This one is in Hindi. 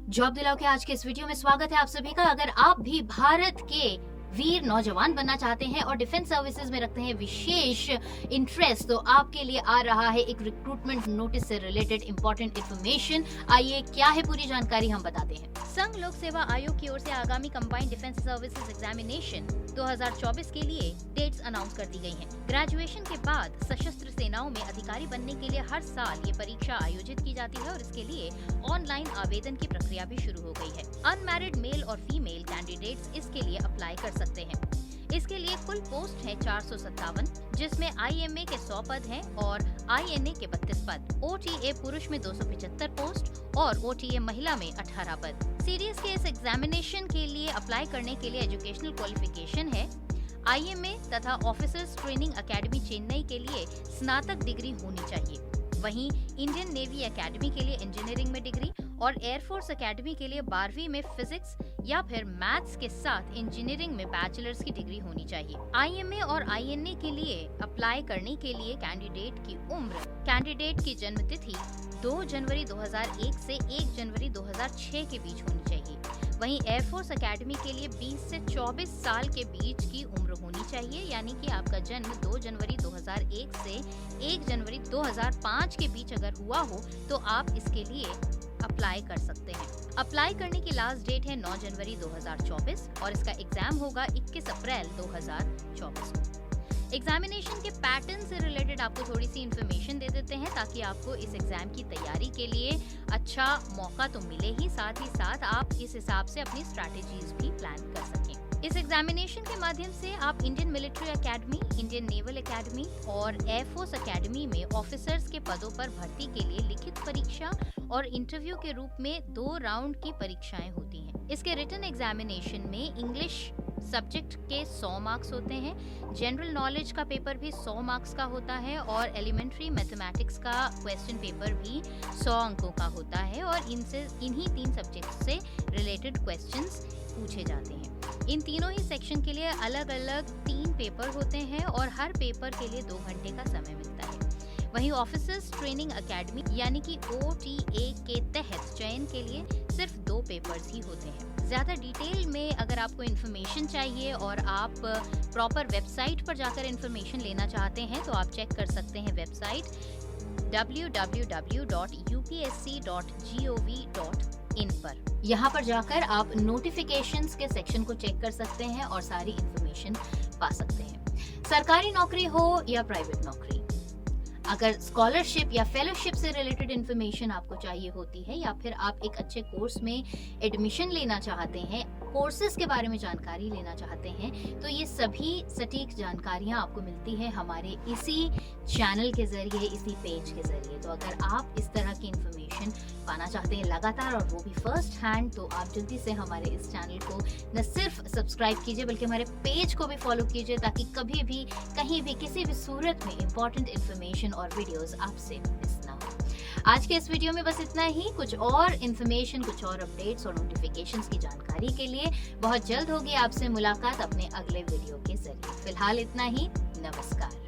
जॉब दिलाओ के आज के इस वीडियो में स्वागत है आप सभी का। अगर आप भी भारत के वीर नौजवान बनना चाहते हैं और डिफेंस सर्विसेज में रखते हैं विशेष इंटरेस्ट, तो आपके लिए आ रहा है एक रिक्रूटमेंट नोटिस से रिलेटेड इंपॉर्टेंट इन्फॉर्मेशन। आइए क्या है पूरी जानकारी हम बताते हैं। संघ लोक सेवा आयोग की ओर से आगामी कंबाइंड डिफेंस सर्विसेज एग्जामिनेशन 2024 के लिए डेट्स अनाउंस कर दी गई हैं। ग्रेजुएशन के बाद सशस्त्र सेनाओं में अधिकारी बनने के लिए हर साल ये परीक्षा आयोजित की जाती है और इसके लिए ऑनलाइन आवेदन की प्रक्रिया भी शुरू हो गई है। अनमैरिड मेल और फीमेल कैंडिडेट्स इसके लिए अप्लाई कर सकते हैं। इसके लिए कुल पोस्ट है 457, जिसमें IMA के 100 पद हैं और INA के 32 पद। OTA पुरुष में 275 पोस्ट और OTA महिला में 18 पद। सीडीएस के इस एग्जामिनेशन के लिए अप्लाई करने के लिए एजुकेशनल क्वालिफिकेशन है IMA तथा ऑफिसर्स ट्रेनिंग एकेडमी चेन्नई के लिए स्नातक डिग्री होनी चाहिए। वहीं इंडियन नेवी एकेडमी के लिए इंजीनियरिंग में डिग्री और एयरफोर्स एकेडमी के लिए 12वीं में फिजिक्स या फिर मैथ्स के साथ इंजीनियरिंग में बैचलर्स की डिग्री होनी चाहिए। IMA और INA के लिए अप्लाई करने के लिए कैंडिडेट की उम्र, कैंडिडेट की जन्म तिथि 2 जनवरी 2001 से 1 जनवरी 2006 के बीच होनी चाहिए। वहीं एयरफोर्स एकेडमी के लिए 20 से 24 साल के बीच की उम्र होनी चाहिए, यानी कि आपका जन्म 2 जनवरी 2001 से 1 जनवरी 2005 के बीच अगर हुआ हो तो आप इसके लिए अप्लाई कर सकते हैं। अप्लाई करने की लास्ट डेट है 9 जनवरी 2024 और इसका एग्जाम होगा 21 अप्रैल 2024 को। एग्जामिनेशन के पैटर्न से रिलेटेड आपको थोड़ी सी इन्फॉर्मेशन दे देते हैं ताकि आपको इस एग्जाम की तैयारी के लिए अच्छा मौका तो मिले ही, साथ आप इस हिसाब से अपनी स्ट्रैटेजीज भी प्लान कर सकें। इस एग्जामिनेशन के माध्यम से आप Indian military academy, Indian naval academy और एयरफोर्स एकेडमी में ऑफिसर्स के पदों पर भर्ती के लिए लिखित परीक्षा और इंटरव्यू के रूप में 2 राउंड की परीक्षाएं होती हैं। इसके रिटन एग्जामिनेशन में इंग्लिश सब्जेक्ट के 100 मार्क्स होते हैं, जनरल नॉलेज का पेपर भी 100 मार्क्स का होता है और एलिमेंट्री मैथमेटिक्स का क्वेश्चन पेपर भी 100 अंकों का होता है और इन्हीं 3 सब्जेक्ट से रिलेटेड क्वेश्चंस पूछे जाते हैं। इन तीनों ही सेक्शन के लिए अलग अलग 3 पेपर होते हैं और हर पेपर के लिए 2 घंटे का समय मिलता है। वहीं ऑफिसर्स ट्रेनिंग एकेडमी यानी कि OTA के तहत चयन के लिए सिर्फ 2 पेपर्स ही होते हैं। ज्यादा डिटेल में अगर आपको इन्फॉर्मेशन चाहिए और आप प्रॉपर वेबसाइट पर जाकर इन्फॉर्मेशन लेना चाहते हैं तो आप चेक कर सकते हैं वेबसाइट www.upsc.gov.in पर। यहाँ पर जाकर आप नोटिफिकेशंस के सेक्शन को चेक कर सकते हैं और सारी इन्फॉर्मेशन पा सकते हैं। सरकारी नौकरी हो या प्राइवेट नौकरी, अगर स्कॉलरशिप या फेलोशिप से रिलेटेड इन्फॉर्मेशन आपको चाहिए होती है या फिर आप एक अच्छे कोर्स में एडमिशन लेना चाहते हैं, कोर्सेज के बारे में जानकारी लेना चाहते हैं, तो ये सभी सटीक जानकारियां आपको मिलती है हमारे इसी चैनल के जरिए, इसी पेज के जरिए। तो अगर आप इस तरह की इन्फॉर्मेशन पाना चाहते हैं लगातार और वो भी फर्स्ट हैंड, तो आप जल्दी से हमारे इस चैनल को न सिर्फ सब्सक्राइब कीजिए बल्कि हमारे पेज को भी फॉलो कीजिए ताकि कभी भी कहीं भी किसी भी सूरत में इंपॉर्टेंट इन्फॉर्मेशन और वीडियोस आपसे मिस ना हो। आज के इस वीडियो में बस इतना ही। कुछ और इन्फॉर्मेशन, कुछ और अपडेट्स और नोटिफिकेशंस की जानकारी के लिए बहुत जल्द होगी आपसे मुलाकात अपने अगले वीडियो के जरिए। फिलहाल इतना ही, नमस्कार।